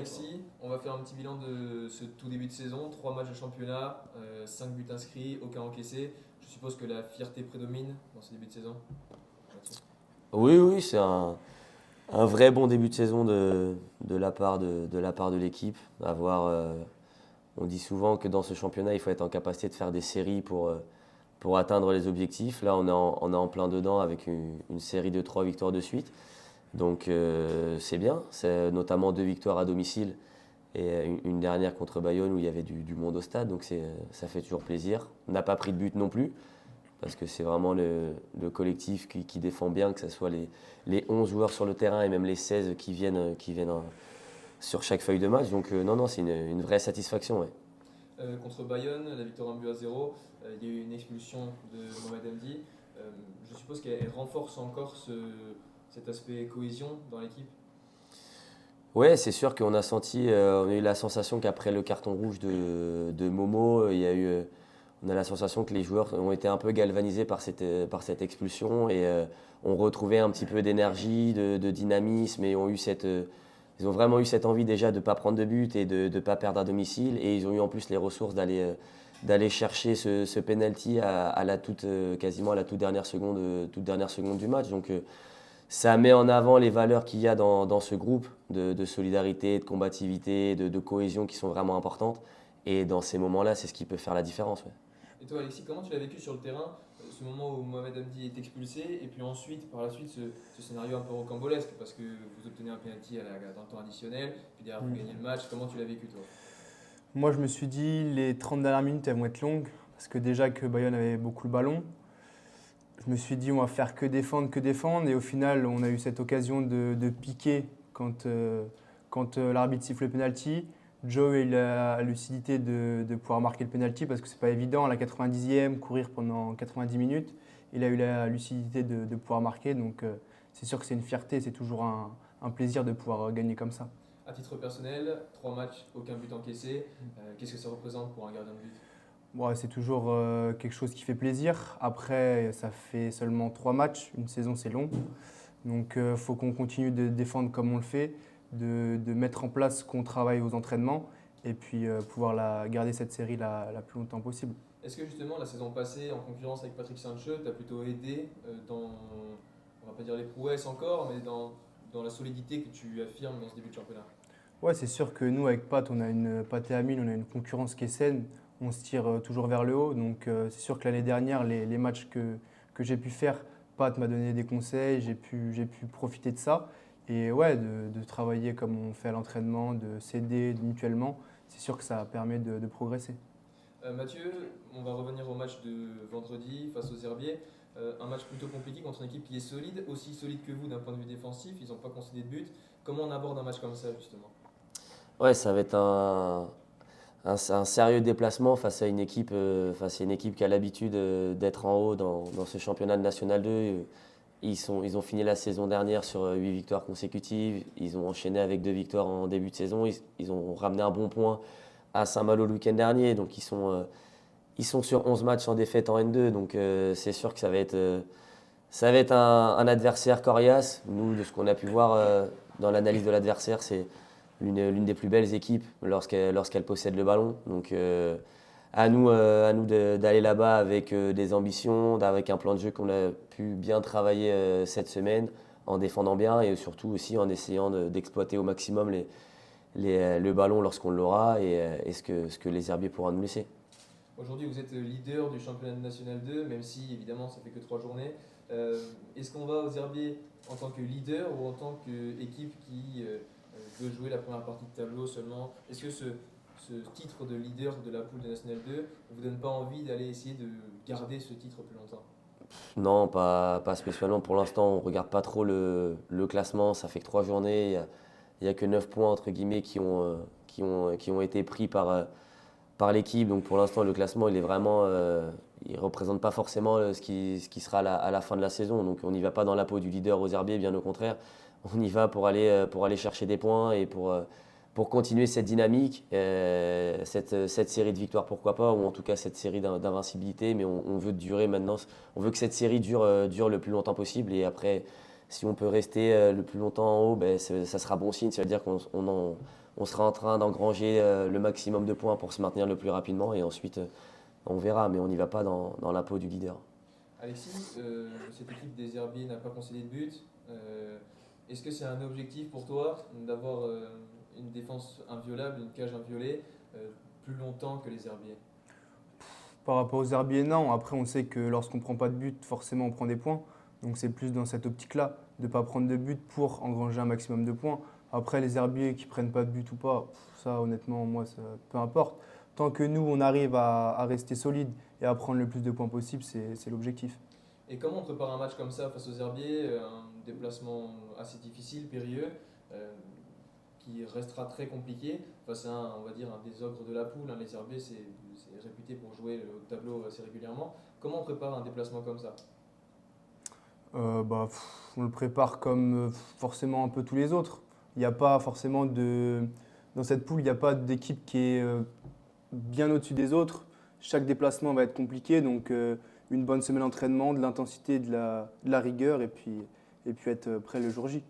Alexis, on va faire un petit bilan de ce tout début de saison. 3 matchs de championnat, 5 buts inscrits, aucun encaissé. Je suppose que la fierté prédomine dans ce début de saison. Mathieu. Oui, oui, c'est un vrai bon début de saison de la part de l'équipe. On dit souvent que dans ce championnat, il faut être en capacité de faire des séries pour atteindre les objectifs. Là, on est en plein dedans avec une série de 3 victoires de suite. Donc c'est bien. C'est notamment 2 victoires à domicile et une dernière contre Bayonne où il y avait du monde au stade. Donc ça fait toujours plaisir. On n'a pas pris de but non plus parce que c'est vraiment le collectif qui défend bien, que ce soit les 11 joueurs sur le terrain et même les 16 qui viennent sur chaque feuille de match. Donc non, non, c'est une vraie satisfaction. Ouais. Contre Bayonne, la victoire 1 but à 0, il y a eu une expulsion de Mohamed Hamdi. Je suppose qu'elle renforce encore cet aspect cohésion dans l'équipe. Ouais, c'est sûr qu'on a on a eu la sensation qu'après le carton rouge de Momo, on a la sensation que les joueurs ont été un peu galvanisés par cette expulsion et ont retrouvé un petit peu d'énergie, de dynamisme et ils ont vraiment eu cette envie déjà de ne pas prendre de but et de ne pas perdre à domicile. Et ils ont eu en plus les ressources d'aller chercher ce penalty quasiment à la toute dernière seconde du match. Donc ça met en avant les valeurs qu'il y a dans ce groupe de solidarité, de combativité, de cohésion qui sont vraiment importantes. Et dans ces moments-là, c'est ce qui peut faire la différence. Ouais. Et toi, Alexis, comment tu l'as vécu sur le terrain, ce moment où Mohamed Hamdi est expulsé, et puis ensuite, par la suite, ce scénario un peu rocambolesque, parce que vous obtenez un penalty dans le temps additionnel, puis derrière vous gagnez le match. Comment tu l'as vécu, toi? Moi, je me suis dit, les 30 dernières minutes, elles vont être longues, parce que déjà que Bayonne avait beaucoup le ballon. Je me suis dit, on va faire que défendre, que défendre. Et au final, on a eu cette occasion de piquer quand l'arbitre siffle le penalty. Joe a eu la lucidité de pouvoir marquer le penalty, parce que c'est pas évident, à la 90e, courir pendant 90 minutes. Il a eu la lucidité de pouvoir marquer. Donc, c'est sûr que c'est une fierté, c'est toujours un plaisir de pouvoir gagner comme ça. À titre personnel, 3 matchs, aucun but encaissé. Qu'est-ce que ça représente pour un gardien de but? Ouais, c'est toujours quelque chose qui fait plaisir. Après, ça fait seulement 3 matchs. Une saison, c'est long. Donc, il faut qu'on continue de défendre comme on le fait, de mettre en place ce qu'on travaille aux entraînements et puis pouvoir garder cette série la plus longtemps possible. Est-ce que justement la saison passée, en concurrence avec Patrick Saint-Cheux, t'as plutôt aidé dans, on va pas dire les prouesses encore, mais dans la solidité que tu affirmes dans ce début de championnat? Ouais, c'est sûr que nous, avec Pat, Pat et Amine, on a une concurrence qui est saine. On se tire toujours vers le haut. Donc, c'est sûr que l'année dernière, les matchs que j'ai pu faire, Pat m'a donné des conseils, j'ai pu profiter de ça. Et ouais, de travailler comme on fait à l'entraînement, de s'aider mutuellement, c'est sûr que ça permet de progresser. Mathieu, on va revenir au match de vendredi face aux Herbiers. Un match plutôt compliqué contre une équipe qui est solide, aussi solide que vous d'un point de vue défensif. Ils n'ont pas concédé de but. Comment on aborde un match comme ça, justement? Ouais, ça va être un sérieux déplacement face à une équipe qui a l'habitude d'être en haut dans ce championnat de National 2. Ils ont fini la saison dernière sur 8 victoires consécutives. Ils ont enchaîné avec 2 victoires en début de saison. Ils ont ramené un bon point à Saint-Malo le week-end dernier. Donc ils sont sur 11 matchs sans défaite en N2. Donc c'est sûr que ça va être un adversaire coriace. Nous, de ce qu'on a pu voir dans l'analyse de l'adversaire, c'est l'une des plus belles équipes lorsqu'elle possède le ballon. Donc à nous d'aller là-bas avec des ambitions, avec un plan de jeu qu'on a pu bien travailler cette semaine, en défendant bien et surtout aussi en essayant d'exploiter au maximum le ballon lorsqu'on l'aura et ce que les Herbiers pourront nous laisser. Aujourd'hui, vous êtes leader du championnat de National 2, même si évidemment ça fait que 3 journées. Est-ce qu'on va aux Herbiers en tant que leader ou en tant qu'équipe qui veut jouer la première partie de tableau seulement? Est-ce que ce titre de leader de la poule de National 2 ne vous donne pas envie d'aller essayer de garder ce titre plus longtemps? Non, pas spécialement. Pour l'instant, on ne regarde pas trop le classement. Ça fait que 3 journées. Il n'y a que 9 points entre guillemets qui ont été pris par l'équipe. Donc pour l'instant, le classement, il représente pas forcément ce qui sera à la fin de la saison. Donc on n'y va pas dans la peau du leader aux Herbiers, bien au contraire. On y va pour aller chercher des points et pour continuer cette dynamique, cette série de victoires, pourquoi pas, ou en tout cas cette série d'invincibilité. Mais on veut durer maintenant. On veut que cette série dure le plus longtemps possible. Et après, si on peut rester le plus longtemps en haut, ben, ça sera bon signe. Ça veut dire on sera en train d'engranger le maximum de points pour se maintenir le plus rapidement et ensuite on verra, mais on n'y va pas dans la peau du leader. Alexis, cette équipe des Herbiers n'a pas concédé de but. Est-ce que c'est un objectif pour toi d'avoir une défense inviolable, une cage inviolée plus longtemps que les Herbiers? Par rapport aux Herbiers, non. Après, on sait que lorsqu'on ne prend pas de but, forcément, on prend des points. Donc, c'est plus dans cette optique-là, de ne pas prendre de but pour engranger un maximum de points. Après, les Herbiers qui ne prennent pas de but ou pas, ça, honnêtement, moi, ça, peu importe. Tant que nous, on arrive à rester solide et à prendre le plus de points possible, c'est l'objectif. Et comment on prépare un match comme ça face aux Herbiers, un déplacement assez difficile, périlleux, qui restera très compliqué face à on va dire, un des ogres de la poule. Les Herbiers, c'est réputé pour jouer le haut de tableau assez régulièrement. Comment on prépare un déplacement comme ça? On le prépare comme forcément un peu tous les autres. Il n'y a pas forcément Dans cette poule, il n'y a pas d'équipe qui est bien au-dessus des autres. Chaque déplacement va être compliqué, donc une bonne semaine d'entraînement, de l'intensité, de la rigueur et puis être prêt le jour J.